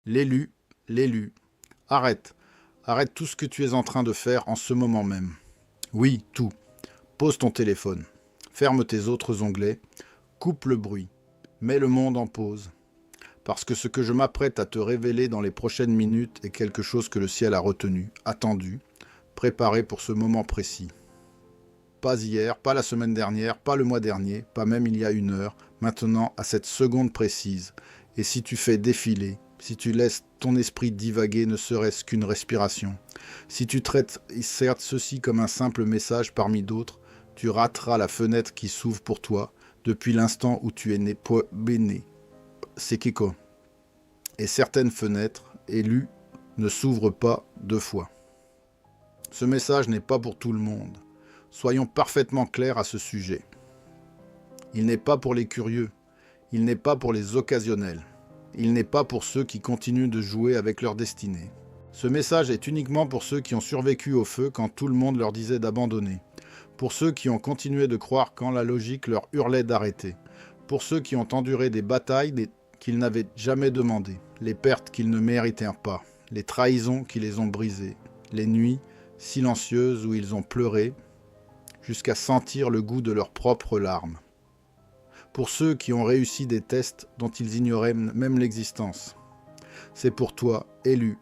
L'élu, l'élu. Arrête. Arrête tout ce que tu es en train de faire en ce moment même. Oui, tout. Pose ton téléphone. Ferme tes autres onglets. Coupe le bruit. Mets le monde en pause. Parce que ce que je m'apprête à te révéler dans les prochaines minutes est quelque chose que le ciel a retenu, attendu, préparé pour ce moment précis. Pas hier, pas la semaine dernière, pas le mois dernier, pas même il y a 1 heure, maintenant à cette seconde précise. Et si tu fais défiler, si tu laisses ton esprit divaguer ne serait-ce qu'une respiration, si tu traites certes ceci comme un simple message parmi d'autres, tu rateras la fenêtre qui s'ouvre pour toi depuis l'instant où tu es né. Bene. C'est Kiko. Et certaines fenêtres, élues, ne s'ouvrent pas 2 fois. Ce message n'est pas pour tout le monde. Soyons parfaitement clairs à ce sujet. Il n'est pas pour les curieux. Il n'est pas pour les occasionnels. Il n'est pas pour ceux qui continuent de jouer avec leur destinée. Ce message est uniquement pour ceux qui ont survécu au feu quand tout le monde leur disait d'abandonner. Pour ceux qui ont continué de croire quand la logique leur hurlait d'arrêter. Pour ceux qui ont enduré des batailles qu'ils n'avaient jamais demandées. Les pertes qu'ils ne méritaient pas. Les trahisons qui les ont brisées. Les nuits silencieuses où ils ont pleuré jusqu'à sentir le goût de leurs propres larmes. Pour ceux qui ont réussi des tests dont ils ignoraient même l'existence. C'est pour toi, élu,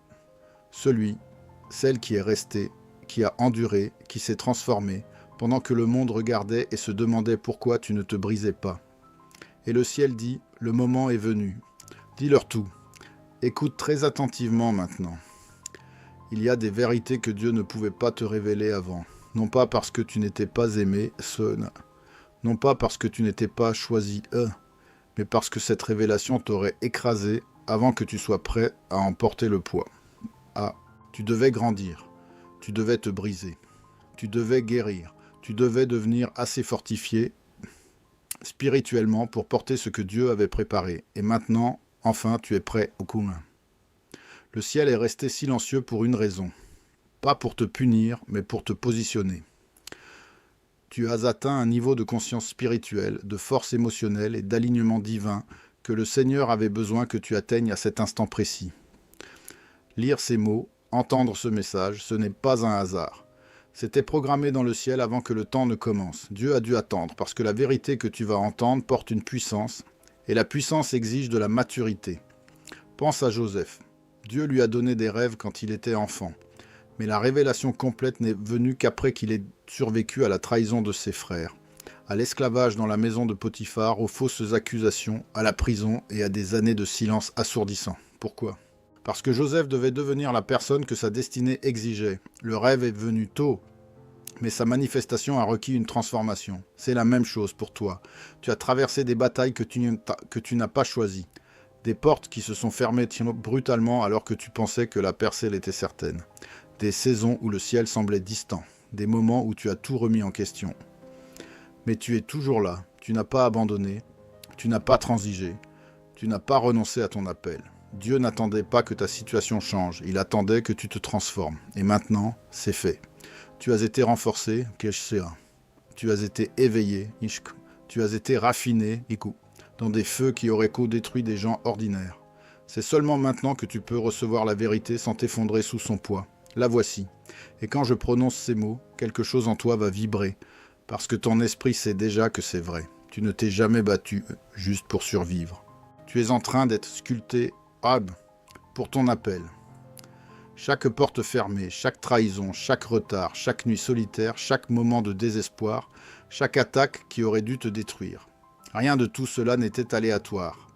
celle qui est restée, qui a enduré, qui s'est transformée, pendant que le monde regardait et se demandait pourquoi tu ne te brisais pas. Et le ciel dit, le moment est venu. Dis-leur tout. Écoute très attentivement maintenant. Il y a des vérités que Dieu ne pouvait pas te révéler avant. Non pas parce que tu n'étais pas aimé, non pas parce que tu n'étais pas choisi, mais parce que cette révélation t'aurait écrasé avant que tu sois prêt à en porter le poids. Ah, tu devais grandir, tu devais te briser, tu devais guérir, tu devais devenir assez fortifié spirituellement pour porter ce que Dieu avait préparé. Et maintenant, enfin, tu es prêt au commun. Le ciel est resté silencieux pour une raison. Pas pour te punir, mais pour te positionner. Tu as atteint un niveau de conscience spirituelle, de force émotionnelle et d'alignement divin que le Seigneur avait besoin que tu atteignes à cet instant précis. Lire ces mots, entendre ce message, ce n'est pas un hasard. C'était programmé dans le ciel avant que le temps ne commence. Dieu a dû attendre, parce que la vérité que tu vas entendre porte une puissance, et la puissance exige de la maturité. Pense à Joseph. Dieu lui a donné des rêves quand il était enfant. Mais la révélation complète n'est venue qu'après qu'il ait survécu à la trahison de ses frères, à l'esclavage dans la maison de Potiphar, aux fausses accusations, à la prison et à des années de silence assourdissant. Pourquoi ? Parce que Joseph devait devenir la personne que sa destinée exigeait. Le rêve est venu tôt, mais sa manifestation a requis une transformation. C'est la même chose pour toi. Tu as traversé des batailles que tu n'as pas choisies. Des portes qui se sont fermées brutalement alors que tu pensais que la percée était certaine. Des saisons où le ciel semblait distant, des moments où tu as tout remis en question. Mais tu es toujours là, tu n'as pas abandonné, tu n'as pas transigé, tu n'as pas renoncé à ton appel. Dieu n'attendait pas que ta situation change, il attendait que tu te transformes. Et maintenant, c'est fait. Tu as été renforcé, tu as été éveillé, tu as été raffiné, dans des feux qui auraient co-détruit des gens ordinaires. C'est seulement maintenant que tu peux recevoir la vérité sans t'effondrer sous son poids. La voici. Et quand je prononce ces mots, quelque chose en toi va vibrer, parce que ton esprit sait déjà que c'est vrai. Tu ne t'es jamais battu juste pour survivre. Tu es en train d'être sculpté pour ton appel. Chaque porte fermée, chaque trahison, chaque retard, chaque nuit solitaire, chaque moment de désespoir, chaque attaque qui aurait dû te détruire. Rien de tout cela n'était aléatoire.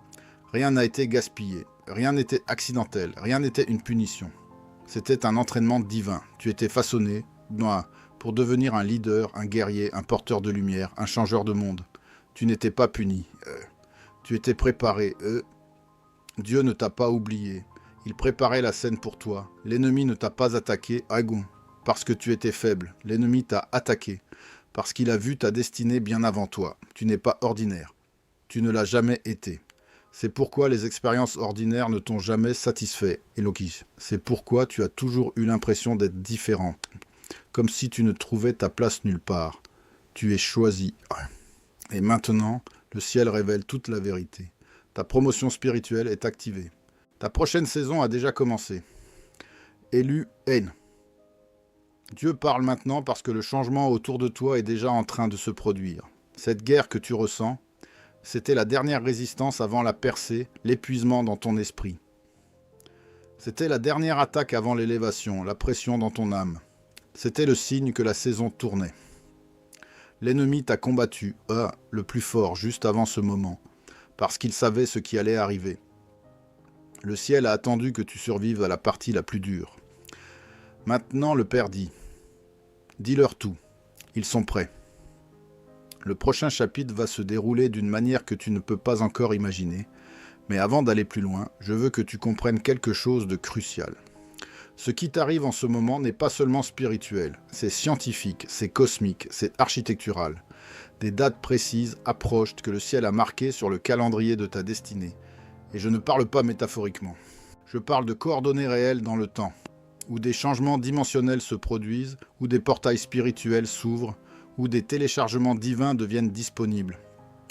Rien n'a été gaspillé. Rien n'était accidentel. Rien n'était une punition. C'était un entraînement divin. Tu étais façonné pour devenir un leader, un guerrier, un porteur de lumière, un changeur de monde. Tu n'étais pas puni. Tu étais préparé. Dieu ne t'a pas oublié. Il préparait la scène pour toi. L'ennemi ne t'a pas attaqué, parce que tu étais faible. L'ennemi t'a attaqué, parce qu'il a vu ta destinée bien avant toi. Tu n'es pas ordinaire. Tu ne l'as jamais été. C'est pourquoi les expériences ordinaires ne t'ont jamais satisfait, Eloki. C'est pourquoi tu as toujours eu l'impression d'être différent, comme si tu ne trouvais ta place nulle part. Tu es choisi. Et maintenant, le ciel révèle toute la vérité. Ta promotion spirituelle est activée. Ta prochaine saison a déjà commencé. Élu N. Dieu parle maintenant parce que le changement autour de toi est déjà en train de se produire. Cette guerre que tu ressens, c'était la dernière résistance avant la percée, l'épuisement dans ton esprit. C'était la dernière attaque avant l'élévation, la pression dans ton âme. C'était le signe que la saison tournait. L'ennemi t'a combattu, le plus fort, juste avant ce moment, parce qu'il savait ce qui allait arriver. Le ciel a attendu que tu survives à la partie la plus dure. Maintenant, le Père dit, dis-leur tout, ils sont prêts. Le prochain chapitre va se dérouler d'une manière que tu ne peux pas encore imaginer, mais avant d'aller plus loin, je veux que tu comprennes quelque chose de crucial. Ce qui t'arrive en ce moment n'est pas seulement spirituel, c'est scientifique, c'est cosmique, c'est architectural. Des dates précises approchent que le ciel a marquées sur le calendrier de ta destinée. Et je ne parle pas métaphoriquement. Je parle de coordonnées réelles dans le temps, où des changements dimensionnels se produisent, où des portails spirituels s'ouvrent, où des téléchargements divins deviennent disponibles.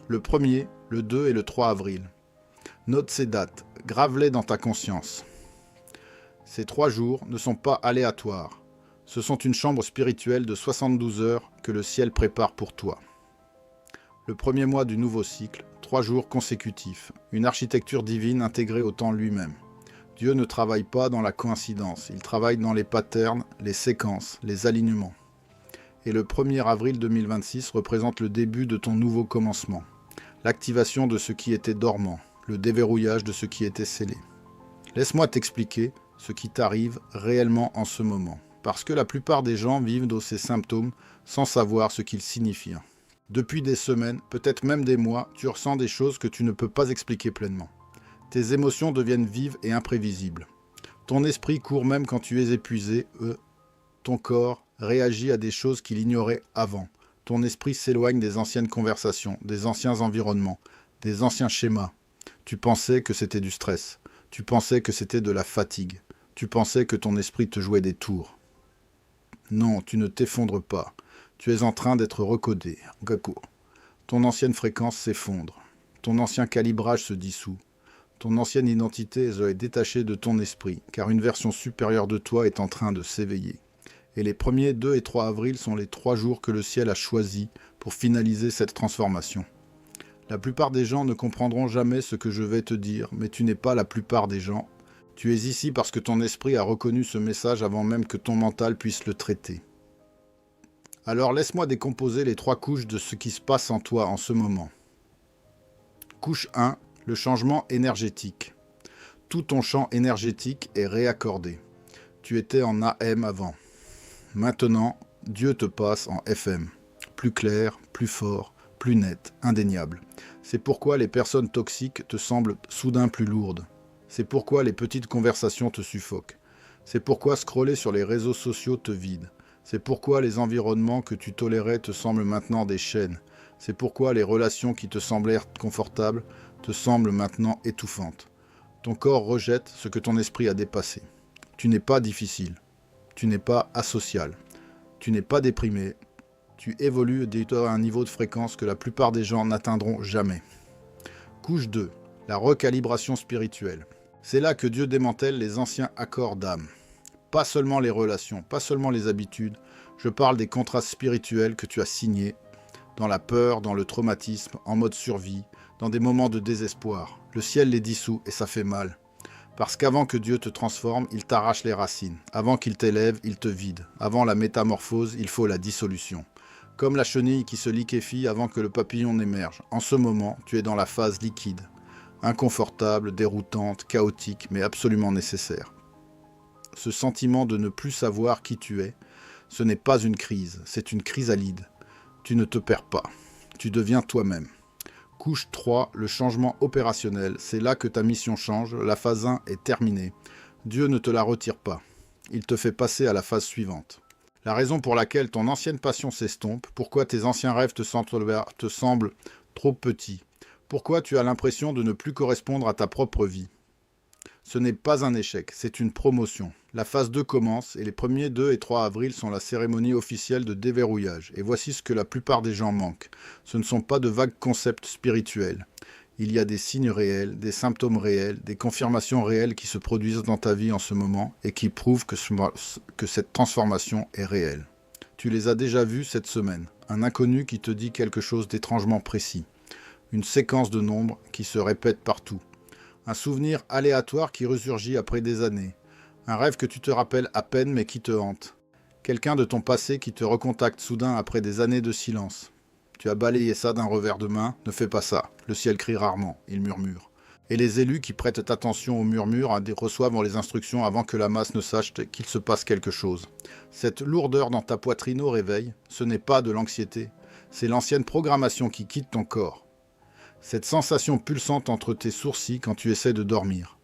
Le 1er, le 2 et le 3 avril. Note ces dates, grave-les dans ta conscience. Ces 3 jours ne sont pas aléatoires. Ce sont une chambre spirituelle de 72 heures que le ciel prépare pour toi. Le 1er mois du nouveau cycle, 3 jours consécutifs, une architecture divine intégrée au temps lui-même. Dieu ne travaille pas dans la coïncidence, il travaille dans les patterns, les séquences, les alignements. Et le 1er avril 2026 représente le début de ton nouveau commencement, l'activation de ce qui était dormant, le déverrouillage de ce qui était scellé. Laisse-moi t'expliquer ce qui t'arrive réellement en ce moment, parce que la plupart des gens vivent de ces symptômes sans savoir ce qu'ils signifient. Depuis des semaines, peut-être même des mois, tu ressens des choses que tu ne peux pas expliquer pleinement. Tes émotions deviennent vives et imprévisibles. Ton esprit court même quand tu es épuisé, ton corps réagit à des choses qu'il ignorait avant. Ton esprit s'éloigne des anciennes conversations, des anciens environnements, des anciens schémas. Tu pensais que c'était du stress. Tu pensais que c'était de la fatigue. Tu pensais que ton esprit te jouait des tours. Non, tu ne t'effondres pas. Tu es en train d'être recodé. Ton ancienne fréquence s'effondre. Ton ancien calibrage se dissout. Ton ancienne identité est détachée de ton esprit, car une version supérieure de toi est en train de s'éveiller. Et les 1er, 2 et 3 avril sont les 3 jours que le ciel a choisis pour finaliser cette transformation. La plupart des gens ne comprendront jamais ce que je vais te dire, mais tu n'es pas la plupart des gens. Tu es ici parce que ton esprit a reconnu ce message avant même que ton mental puisse le traiter. Alors laisse-moi décomposer les 3 couches de ce qui se passe en toi en ce moment. Couche 1, le changement énergétique. Tout ton champ énergétique est réaccordé. Tu étais en AM avant. Maintenant, Dieu te passe en FM. Plus clair, plus fort, plus net, indéniable. C'est pourquoi les personnes toxiques te semblent soudain plus lourdes. C'est pourquoi les petites conversations te suffoquent. C'est pourquoi scroller sur les réseaux sociaux te vide. C'est pourquoi les environnements que tu tolérais te semblent maintenant des chaînes. C'est pourquoi les relations qui te semblèrent confortables te semblent maintenant étouffantes. Ton corps rejette ce que ton esprit a dépassé. Tu n'es pas difficile. Tu n'es pas asocial. Tu n'es pas déprimé. Tu évolues à un niveau de fréquence que la plupart des gens n'atteindront jamais. Couche 2. La recalibration spirituelle. C'est là que Dieu démantèle les anciens accords d'âme. Pas seulement les relations, pas seulement les habitudes. Je parle des contrats spirituels que tu as signés dans la peur, dans le traumatisme, en mode survie, dans des moments de désespoir. Le ciel les dissout et ça fait mal. Parce qu'avant que Dieu te transforme, il t'arrache les racines. Avant qu'il t'élève, il te vide. Avant la métamorphose, il faut la dissolution. Comme la chenille qui se liquéfie avant que le papillon n'émerge. En ce moment, tu es dans la phase liquide. Inconfortable, déroutante, chaotique, mais absolument nécessaire. Ce sentiment de ne plus savoir qui tu es, ce n'est pas une crise, c'est une chrysalide. Tu ne te perds pas. Tu deviens toi-même. Couche 3, le changement opérationnel. C'est là que ta mission change, la phase 1 est terminée. Dieu ne te la retire pas. Il te fait passer à la phase suivante. La raison pour laquelle ton ancienne passion s'estompe, pourquoi tes anciens rêves te semblent trop petits, pourquoi tu as l'impression de ne plus correspondre à ta propre vie. Ce n'est pas un échec, c'est une promotion. La phase 2 commence et les 1er, 2 et 3 avril sont la cérémonie officielle de déverrouillage. Et voici ce que la plupart des gens manquent. Ce ne sont pas de vagues concepts spirituels. Il y a des signes réels, des symptômes réels, des confirmations réelles qui se produisent dans ta vie en ce moment et qui prouvent que cette transformation est réelle. Tu les as déjà vus cette semaine. Un inconnu qui te dit quelque chose d'étrangement précis. Une séquence de nombres qui se répète partout. Un souvenir aléatoire qui ressurgit après des années. Un rêve que tu te rappelles à peine mais qui te hante. Quelqu'un de ton passé qui te recontacte soudain après des années de silence. Tu as balayé ça d'un revers de main, ne fais pas ça. Le ciel crie rarement, il murmure. Et les élus qui prêtent attention au murmure reçoivent les instructions avant que la masse ne sache qu'il se passe quelque chose. Cette lourdeur dans ta poitrine au réveil, ce n'est pas de l'anxiété, c'est l'ancienne programmation qui quitte ton corps. Cette sensation pulsante entre tes sourcils quand tu essaies de dormir.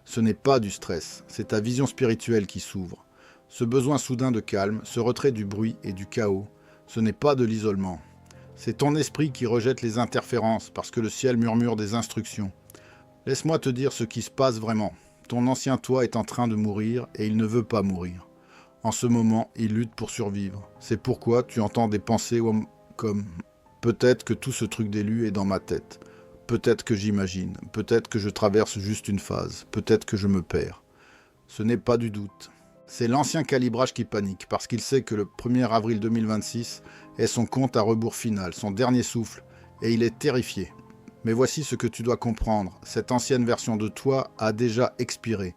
Ce n'est pas du stress, c'est ta vision spirituelle qui s'ouvre. Ce besoin soudain de calme, ce retrait du bruit et du chaos, ce n'est pas de l'isolement. C'est ton esprit qui rejette les interférences parce que le ciel murmure des instructions. Laisse-moi te dire ce qui se passe vraiment. Ton ancien toi est en train de mourir et il ne veut pas mourir. En ce moment, il lutte pour survivre. C'est pourquoi tu entends des pensées comme « peut-être que tout ce truc d'élu est dans ma tête. Peut-être que j'imagine. Peut-être que je traverse juste une phase. Peut-être que je me perds. » Ce n'est pas du doute. C'est l'ancien calibrage qui panique parce qu'il sait que le 1er avril 2026 est son compte à rebours final, son dernier souffle, et il est terrifié. Mais voici ce que tu dois comprendre. Cette ancienne version de toi a déjà expiré.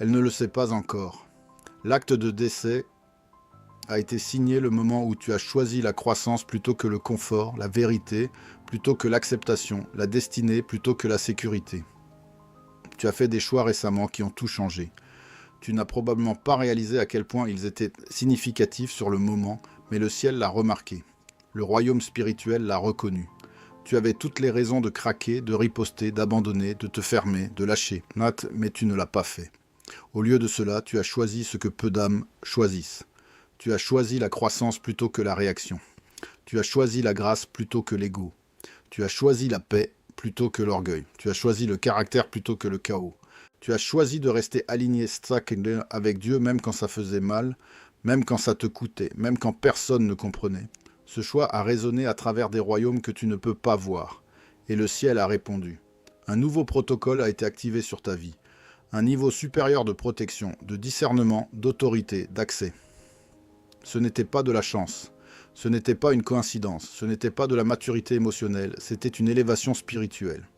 Elle ne le sait pas encore. L'acte de décès a été signé le moment où tu as choisi la croissance plutôt que le confort, la vérité plutôt que l'acceptation, la destinée plutôt que la sécurité. Tu as fait des choix récemment qui ont tout changé. Tu n'as probablement pas réalisé à quel point ils étaient significatifs sur le moment, mais le ciel l'a remarqué. Le royaume spirituel l'a reconnu. Tu avais toutes les raisons de craquer, de riposter, d'abandonner, de te fermer, de lâcher. Nat, mais tu ne l'as pas fait. Au lieu de cela, tu as choisi ce que peu d'âmes choisissent. Tu as choisi la croissance plutôt que la réaction. Tu as choisi la grâce plutôt que l'ego. Tu as choisi la paix plutôt que l'orgueil. Tu as choisi le caractère plutôt que le chaos. Tu as choisi de rester aligné avec Dieu même quand ça faisait mal, même quand ça te coûtait, même quand personne ne comprenait. Ce choix a résonné à travers des royaumes que tu ne peux pas voir. Et le ciel a répondu. Un nouveau protocole a été activé sur ta vie. Un niveau supérieur de protection, de discernement, d'autorité, d'accès. Ce n'était pas de la chance. Ce n'était pas une coïncidence. Ce n'était pas de la maturité émotionnelle. C'était une élévation spirituelle.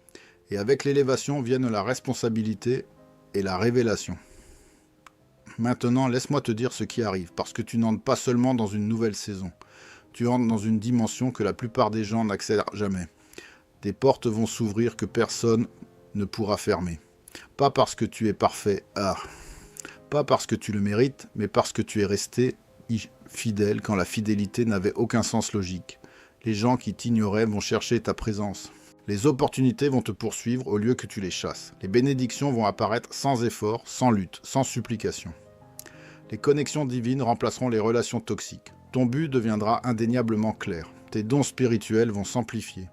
Et avec l'élévation viennent la responsabilité et la révélation. Maintenant, laisse-moi te dire ce qui arrive, parce que tu n'entres pas seulement dans une nouvelle saison. Tu entres dans une dimension que la plupart des gens n'accèdent jamais. Des portes vont s'ouvrir que personne ne pourra fermer. Pas parce que tu es parfait, pas parce que tu le mérites, mais parce que tu es resté fidèle quand la fidélité n'avait aucun sens logique. Les gens qui t'ignoraient vont chercher ta présence. Les opportunités vont te poursuivre au lieu que tu les chasses. Les bénédictions vont apparaître sans effort, sans lutte, sans supplication. Les connexions divines remplaceront les relations toxiques. Ton but deviendra indéniablement clair. Tes dons spirituels vont s'amplifier.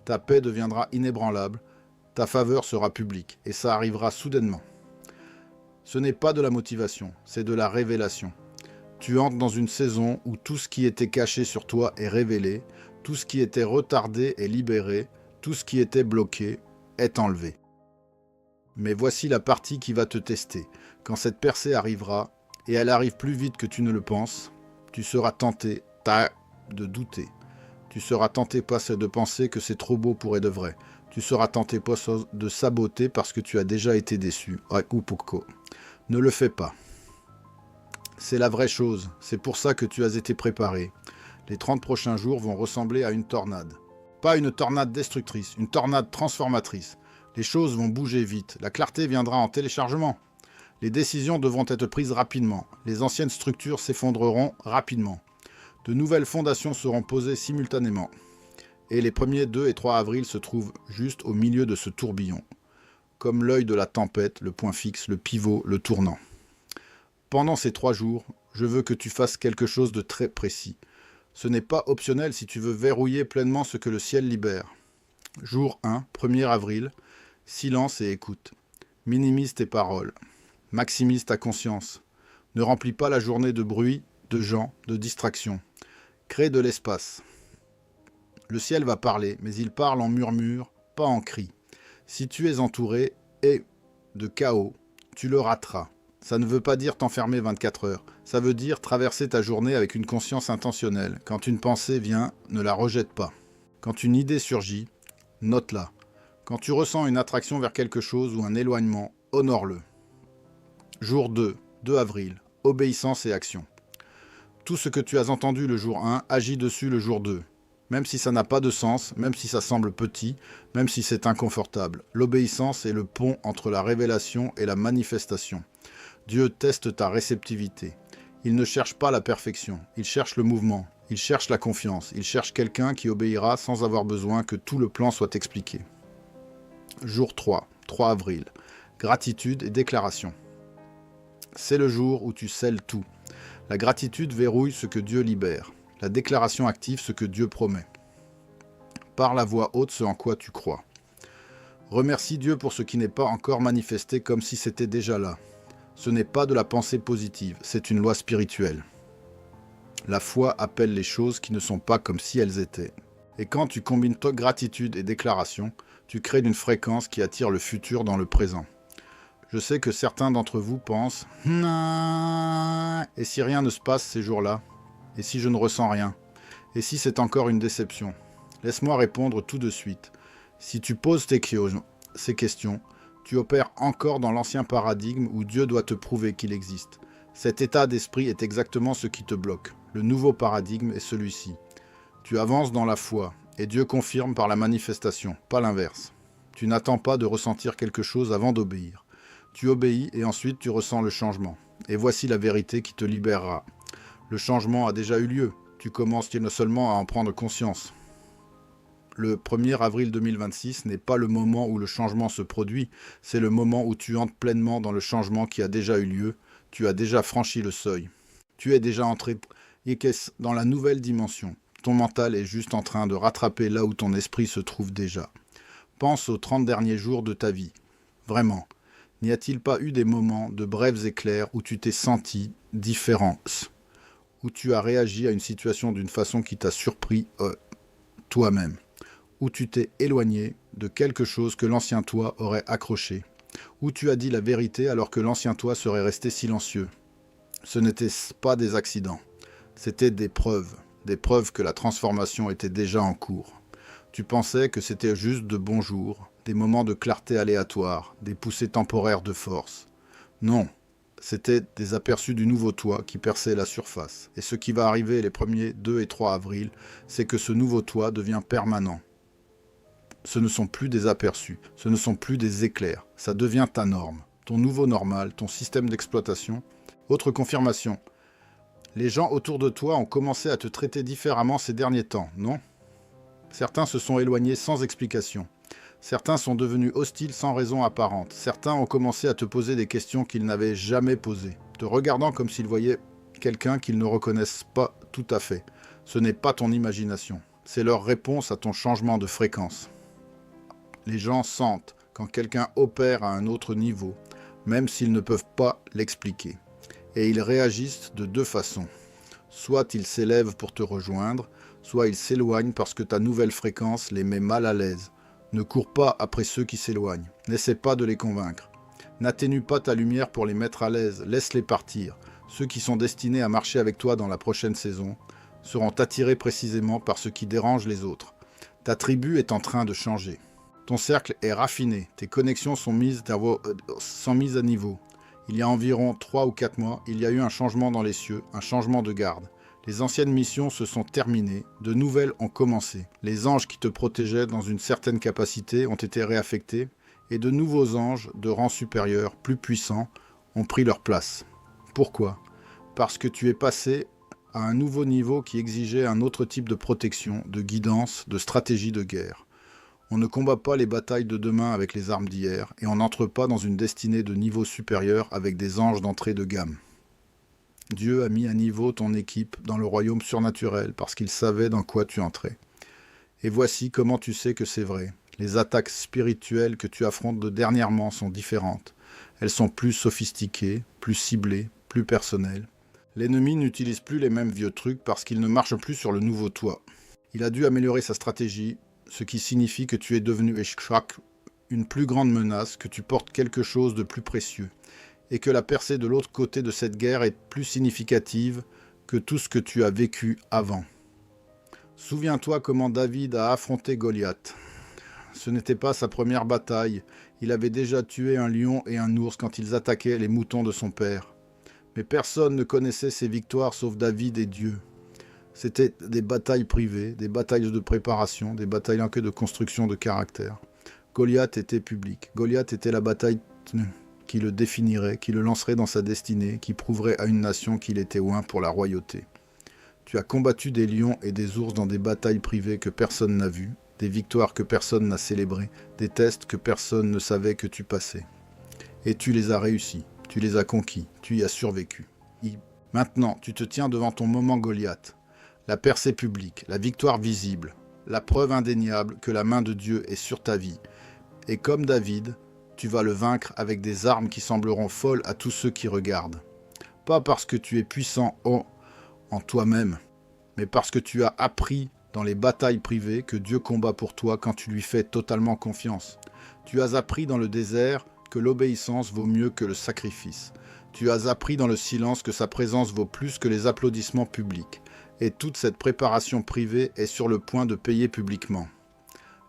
Ta paix deviendra inébranlable. Ta faveur sera publique. Et ça arrivera soudainement. Ce n'est pas de la motivation, c'est de la révélation. Tu entres dans une saison où tout ce qui était caché sur toi est révélé, tout ce qui était retardé est libéré, tout ce qui était bloqué est enlevé. Mais voici la partie qui va te tester. Quand cette percée arrivera, et elle arrive plus vite que tu ne le penses, tu seras tenté de douter. Tu seras tenté de penser que c'est trop beau pour être vrai. Tu seras tenté de saboter parce que tu as déjà été déçu. Ne le fais pas. C'est la vraie chose. C'est pour ça que tu as été préparé. Les 30 prochains jours vont ressembler à une tornade. Pas une tornade destructrice, une tornade transformatrice. Les choses vont bouger vite. La clarté viendra en téléchargement. Les décisions devront être prises rapidement. Les anciennes structures s'effondreront rapidement. De nouvelles fondations seront posées simultanément. Et les premiers 2 et 3 avril se trouvent juste au milieu de ce tourbillon. Comme l'œil de la tempête, le point fixe, le pivot, le tournant. Pendant ces 3 jours, je veux que tu fasses quelque chose de très précis. Ce n'est pas optionnel si tu veux verrouiller pleinement ce que le ciel libère. Jour 1, 1er avril, silence et écoute. Minimise tes paroles. Maximise ta conscience. Ne remplis pas la journée de bruit, de gens, de distractions. Crée de l'espace. Le ciel va parler, mais il parle en murmure pas en cri. Si tu es entouré de chaos, tu le rateras. Ça ne veut pas dire t'enfermer 24 heures. Ça veut dire traverser ta journée avec une conscience intentionnelle. Quand une pensée vient, ne la rejette pas. Quand une idée surgit, note-la. Quand tu ressens une attraction vers quelque chose ou un éloignement, honore-le. Jour 2, 2 avril. Obéissance et action. Tout ce que tu as entendu le jour 1, agis dessus le jour 2. Même si ça n'a pas de sens, même si ça semble petit, même si c'est inconfortable. L'obéissance est le pont entre la révélation et la manifestation. Dieu teste ta réceptivité. Il ne cherche pas la perfection, il cherche le mouvement, il cherche la confiance, il cherche quelqu'un qui obéira sans avoir besoin que tout le plan soit expliqué. Jour 3, 3 avril. Gratitude et déclaration. C'est le jour où tu scelles tout. La gratitude verrouille ce que Dieu libère. La déclaration active ce que Dieu promet. Parle à voix haute ce en quoi tu crois. Remercie Dieu pour ce qui n'est pas encore manifesté comme si c'était déjà là. Ce n'est pas de la pensée positive, c'est une loi spirituelle. La foi appelle les choses qui ne sont pas comme si elles étaient. Et quand tu combines gratitude et déclaration, tu crées une fréquence qui attire le futur dans le présent. Je sais que certains d'entre vous pensent « Et si rien ne se passe ces jours-là ? Et si je ne ressens rien ? Et si c'est encore une déception ?» Laisse-moi répondre tout de suite. Si tu poses ces questions, tu opères encore dans l'ancien paradigme où Dieu doit te prouver qu'il existe. Cet état d'esprit est exactement ce qui te bloque. Le nouveau paradigme est celui-ci. Tu avances dans la foi, et Dieu confirme par la manifestation, pas l'inverse. Tu n'attends pas de ressentir quelque chose avant d'obéir. Tu obéis et ensuite tu ressens le changement. Et voici la vérité qui te libérera. Le changement a déjà eu lieu. Tu commences seulement à en prendre conscience. Le 1er avril 2026 n'est pas le moment où le changement se produit, c'est le moment où tu entres pleinement dans le changement qui a déjà eu lieu. Tu as déjà franchi le seuil. Tu es déjà entré dans la nouvelle dimension. Ton mental est juste en train de rattraper là où ton esprit se trouve déjà. Pense aux 30 derniers jours de ta vie. Vraiment. N'y a-t-il pas eu des moments de brefs éclairs où tu t'es senti différente, où tu as réagi à une situation d'une façon qui t'a surpris toi-même, où tu t'es éloigné de quelque chose que l'ancien toi aurait accroché, où tu as dit la vérité alors que l'ancien toi serait resté silencieux. Ce n'étaient pas des accidents, c'était des preuves que la transformation était déjà en cours. Tu pensais que c'était juste de bons jours, des moments de clarté aléatoires, des poussées temporaires de force. Non, c'était des aperçus du nouveau toi qui perçaient la surface. Et ce qui va arriver les 1er, 2 et 3 avril, c'est que ce nouveau toi devient permanent. Ce ne sont plus des aperçus, ce ne sont plus des éclairs, ça devient ta norme, ton nouveau normal, ton système d'exploitation. Autre confirmation, les gens autour de toi ont commencé à te traiter différemment ces derniers temps, non ? Certains se sont éloignés sans explication. Certains sont devenus hostiles sans raison apparente. Certains ont commencé à te poser des questions qu'ils n'avaient jamais posées, te regardant comme s'ils voyaient quelqu'un qu'ils ne reconnaissent pas tout à fait. Ce n'est pas ton imagination, c'est leur réponse à ton changement de fréquence. Les gens sentent quand quelqu'un opère à un autre niveau, même s'ils ne peuvent pas l'expliquer. Et ils réagissent de deux façons. Soit ils s'élèvent pour te rejoindre, soit ils s'éloignent parce que ta nouvelle fréquence les met mal à l'aise. Ne cours pas après ceux qui s'éloignent. N'essaie pas de les convaincre. N'atténue pas ta lumière pour les mettre à l'aise. Laisse-les partir. Ceux qui sont destinés à marcher avec toi dans la prochaine saison seront attirés précisément par ce qui dérange les autres. Ta tribu est en train de changer. Ton cercle est raffiné. Tes connexions sont mises à niveau. Il y a environ 3 ou 4 mois, il y a eu un changement dans les cieux, un changement de garde. Les anciennes missions se sont terminées, de nouvelles ont commencé. Les anges qui te protégeaient dans une certaine capacité ont été réaffectés, et de nouveaux anges de rang supérieur, plus puissants, ont pris leur place. Pourquoi ? Parce que tu es passé à un nouveau niveau qui exigeait un autre type de protection, de guidance, de stratégie de guerre. On ne combat pas les batailles de demain avec les armes d'hier, et on n'entre pas dans une destinée de niveau supérieur avec des anges d'entrée de gamme. Dieu a mis à niveau ton équipe dans le royaume surnaturel parce qu'il savait dans quoi tu entrais. Et voici comment tu sais que c'est vrai. Les attaques spirituelles que tu affrontes de dernièrement sont différentes. Elles sont plus sophistiquées, plus ciblées, plus personnelles. L'ennemi n'utilise plus les mêmes vieux trucs parce qu'il ne marche plus sur le nouveau toi. Il a dû améliorer sa stratégie ce qui signifie que tu es devenu Eshkrak, une plus grande menace, que tu portes quelque chose de plus précieux, et que la percée de l'autre côté de cette guerre est plus significative que tout ce que tu as vécu avant. Souviens-toi comment David a affronté Goliath. Ce n'était pas sa première bataille, il avait déjà tué un lion et un ours quand ils attaquaient les moutons de son père. Mais personne ne connaissait ses victoires sauf David et Dieu. C'était des batailles privées, des batailles de préparation, des batailles en queue de construction de caractère. Goliath était public. Goliath était la bataille qui le définirait, qui le lancerait dans sa destinée, qui prouverait à une nation qu'il était oint pour la royauté. Tu as combattu des lions et des ours dans des batailles privées que personne n'a vues, des victoires que personne n'a célébrées, des tests que personne ne savait que tu passais. Et tu les as réussis, tu les as conquis, tu y as survécu. Maintenant, tu te tiens devant ton moment Goliath. La percée publique, la victoire visible, la preuve indéniable que la main de Dieu est sur ta vie. Et comme David, tu vas le vaincre avec des armes qui sembleront folles à tous ceux qui regardent. Pas parce que tu es puissant en toi-même, mais parce que tu as appris dans les batailles privées que Dieu combat pour toi quand tu lui fais totalement confiance. Tu as appris dans le désert que l'obéissance vaut mieux que le sacrifice. Tu as appris dans le silence que sa présence vaut plus que les applaudissements publics. Et toute cette préparation privée est sur le point de payer publiquement.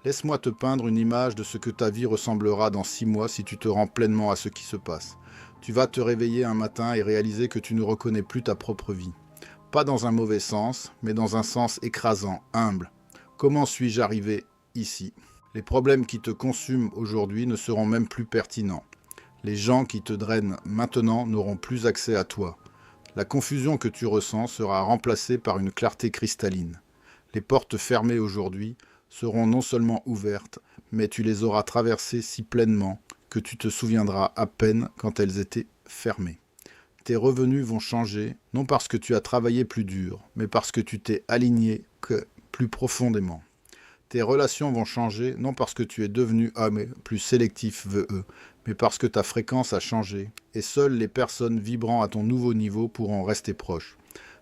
Laisse-moi te peindre une image de ce que ta vie ressemblera dans 6 mois si tu te rends pleinement à ce qui se passe. Tu vas te réveiller un matin et réaliser que tu ne reconnais plus ta propre vie. Pas dans un mauvais sens, mais dans un sens écrasant, humble. Comment suis-je arrivé ici ? Les problèmes qui te consument aujourd'hui ne seront même plus pertinents. Les gens qui te drainent maintenant n'auront plus accès à toi. La confusion que tu ressens sera remplacée par une clarté cristalline. Les portes fermées aujourd'hui seront non seulement ouvertes, mais tu les auras traversées si pleinement que tu te souviendras à peine quand elles étaient fermées. Tes revenus vont changer, non parce que tu as travaillé plus dur, mais parce que tu t'es aligné plus profondément. Tes relations vont changer, non parce que tu es devenu homme plus sélectif veut eux, mais parce que ta fréquence a changé, et seules les personnes vibrant à ton nouveau niveau pourront rester proches.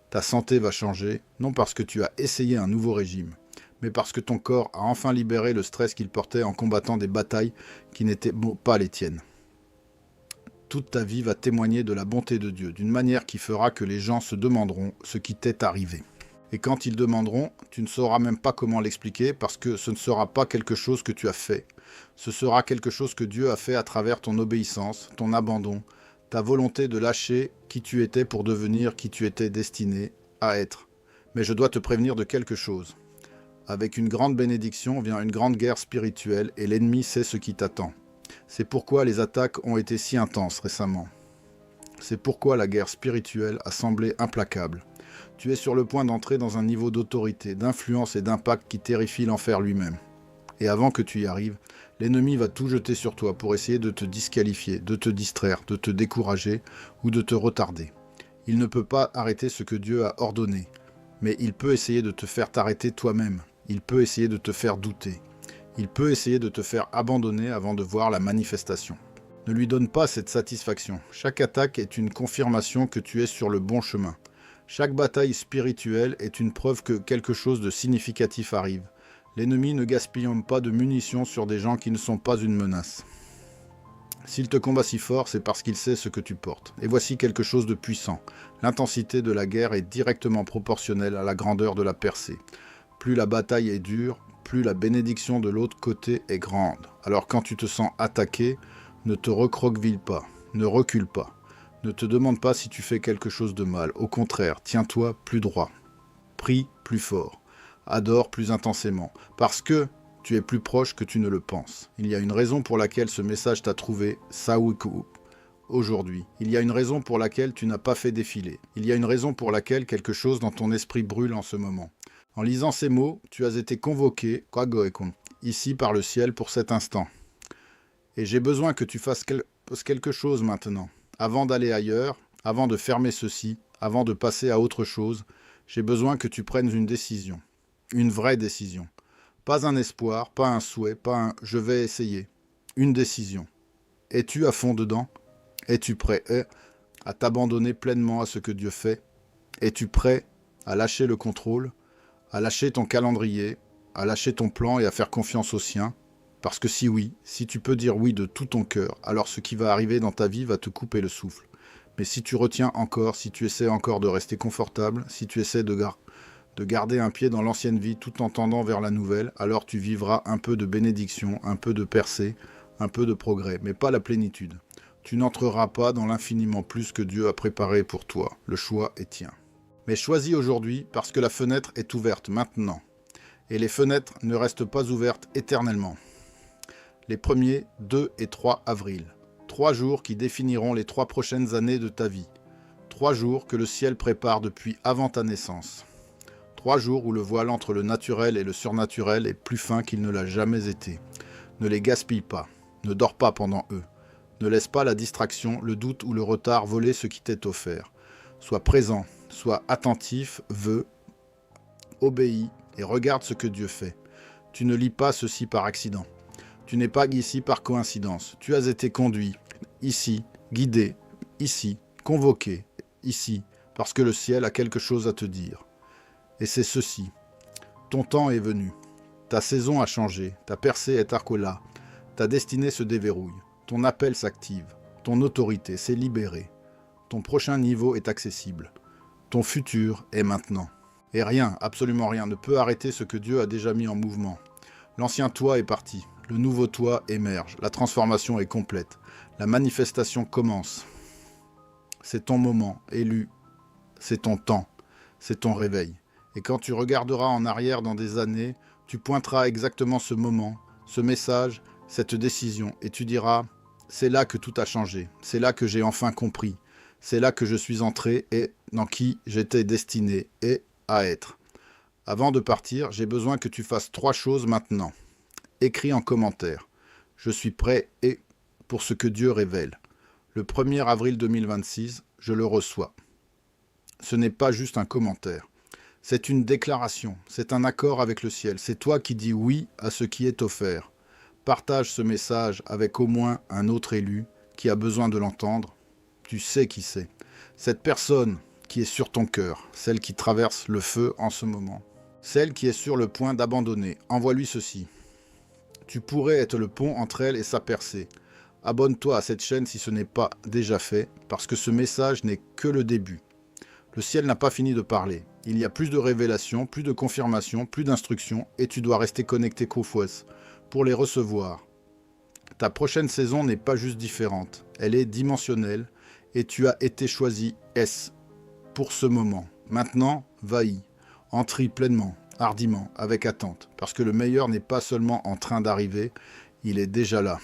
Ta santé va changer, non parce que tu as essayé un nouveau régime, mais parce que ton corps a enfin libéré le stress qu'il portait en combattant des batailles qui n'étaient pas les tiennes. Toute ta vie va témoigner de la bonté de Dieu, d'une manière qui fera que les gens se demanderont ce qui t'est arrivé. Et quand ils demanderont, tu ne sauras même pas comment l'expliquer parce que ce ne sera pas quelque chose que tu as fait. Ce sera quelque chose que Dieu a fait à travers ton obéissance, ton abandon, ta volonté de lâcher qui tu étais pour devenir qui tu étais destiné à être. Mais je dois te prévenir de quelque chose. Avec une grande bénédiction vient une grande guerre spirituelle et l'ennemi sait ce qui t'attend. C'est pourquoi les attaques ont été si intenses récemment. C'est pourquoi la guerre spirituelle a semblé implacable. Tu es sur le point d'entrer dans un niveau d'autorité, d'influence et d'impact qui terrifie l'enfer lui-même. Et avant que tu y arrives, l'ennemi va tout jeter sur toi pour essayer de te disqualifier, de te distraire, de te décourager ou de te retarder. Il ne peut pas arrêter ce que Dieu a ordonné, mais il peut essayer de te faire t'arrêter toi-même. Il peut essayer de te faire douter. Il peut essayer de te faire abandonner avant de voir la manifestation. Ne lui donne pas cette satisfaction. Chaque attaque est une confirmation que tu es sur le bon chemin. Chaque bataille spirituelle est une preuve que quelque chose de significatif arrive. L'ennemi ne gaspille pas de munitions sur des gens qui ne sont pas une menace. S'il te combat si fort, c'est parce qu'il sait ce que tu portes. Et voici quelque chose de puissant. L'intensité de la guerre est directement proportionnelle à la grandeur de la percée. Plus la bataille est dure, plus la bénédiction de l'autre côté est grande. Alors quand tu te sens attaqué, ne te recroqueville pas, ne recule pas. Ne te demande pas si tu fais quelque chose de mal. Au contraire, tiens-toi plus droit. Prie plus fort. Adore plus intensément. Parce que tu es plus proche que tu ne le penses. Il y a une raison pour laquelle ce message t'a trouvé Sawiku aujourd'hui. Il y a une raison pour laquelle tu n'as pas fait défiler. Il y a une raison pour laquelle quelque chose dans ton esprit brûle en ce moment. En lisant ces mots, tu as été convoqué, ici par le ciel pour cet instant. Et j'ai besoin que tu fasses quelque chose maintenant. Avant d'aller ailleurs, avant de fermer ceci, avant de passer à autre chose, j'ai besoin que tu prennes une décision. Une vraie décision. Pas un espoir, pas un souhait, pas un « je vais essayer ». Une décision. Es-tu à fond dedans ? Es-tu prêt à t'abandonner pleinement à ce que Dieu fait ? Es-tu prêt à lâcher le contrôle ? À lâcher ton calendrier, à lâcher ton plan et à faire confiance au sien. Parce que si oui, si tu peux dire oui de tout ton cœur, alors ce qui va arriver dans ta vie va te couper le souffle. Mais si tu retiens encore, si tu essaies encore de rester confortable, si tu essaies de garder un pied dans l'ancienne vie tout en tendant vers la nouvelle, alors tu vivras un peu de bénédiction, un peu de percée, un peu de progrès, mais pas la plénitude. Tu n'entreras pas dans l'infiniment plus que Dieu a préparé pour toi. Le choix est tien. Mais choisis aujourd'hui parce que la fenêtre est ouverte maintenant. Et les fenêtres ne restent pas ouvertes éternellement. Les 1er, 2 et 3 avril. 3 jours qui définiront les 3 prochaines années de ta vie. 3 jours que le ciel prépare depuis avant ta naissance. 3 jours où le voile entre le naturel et le surnaturel est plus fin qu'il ne l'a jamais été. Ne les gaspille pas. Ne dors pas pendant eux. Ne laisse pas la distraction, le doute ou le retard voler ce qui t'est offert. Sois présent, sois attentif, obéis et regarde ce que Dieu fait. Tu ne lis pas ceci par accident. Tu n'es pas ici par coïncidence. Tu as été conduit, ici, guidé, ici, convoqué, ici, parce que le ciel a quelque chose à te dire. Et c'est ceci. Ton temps est venu. Ta saison a changé. Ta percée est arcola. Ta destinée se déverrouille. Ton appel s'active. Ton autorité s'est libérée. Ton prochain niveau est accessible. Ton futur est maintenant. Et rien, absolument rien, ne peut arrêter ce que Dieu a déjà mis en mouvement. L'ancien toi est parti. Le nouveau toi émerge. La transformation est complète. La manifestation commence. C'est ton moment, élu. C'est ton temps. C'est ton réveil. Et quand tu regarderas en arrière dans des années, tu pointeras exactement ce moment, ce message, cette décision, et tu diras « C'est là que tout a changé. C'est là que j'ai enfin compris. C'est là que je suis entré et dans qui j'étais destiné et à être. » Avant de partir, j'ai besoin que tu fasses 3 choses maintenant. Écris en commentaire. Je suis prêt et pour ce que Dieu révèle. Le 1er avril 2026, je le reçois. Ce n'est pas juste un commentaire. C'est une déclaration, c'est un accord avec le ciel. C'est toi qui dis oui à ce qui est offert. Partage ce message avec au moins un autre élu qui a besoin de l'entendre. Tu sais qui c'est. Cette personne qui est sur ton cœur, celle qui traverse le feu en ce moment. Celle qui est sur le point d'abandonner. Envoie-lui ceci. Tu pourrais être le pont entre elle et sa percée. Abonne-toi à cette chaîne si ce n'est pas déjà fait, parce que ce message n'est que le début. Le ciel n'a pas fini de parler. Il y a plus de révélations, plus de confirmations, plus d'instructions, et tu dois rester connecté qu'au fouet pour les recevoir. Ta prochaine saison n'est pas juste différente, elle est dimensionnelle, et tu as été choisi pour ce moment. Maintenant, va-y, entre pleinement, hardiment, avec attente, parce que le meilleur n'est pas seulement en train d'arriver, il est déjà là.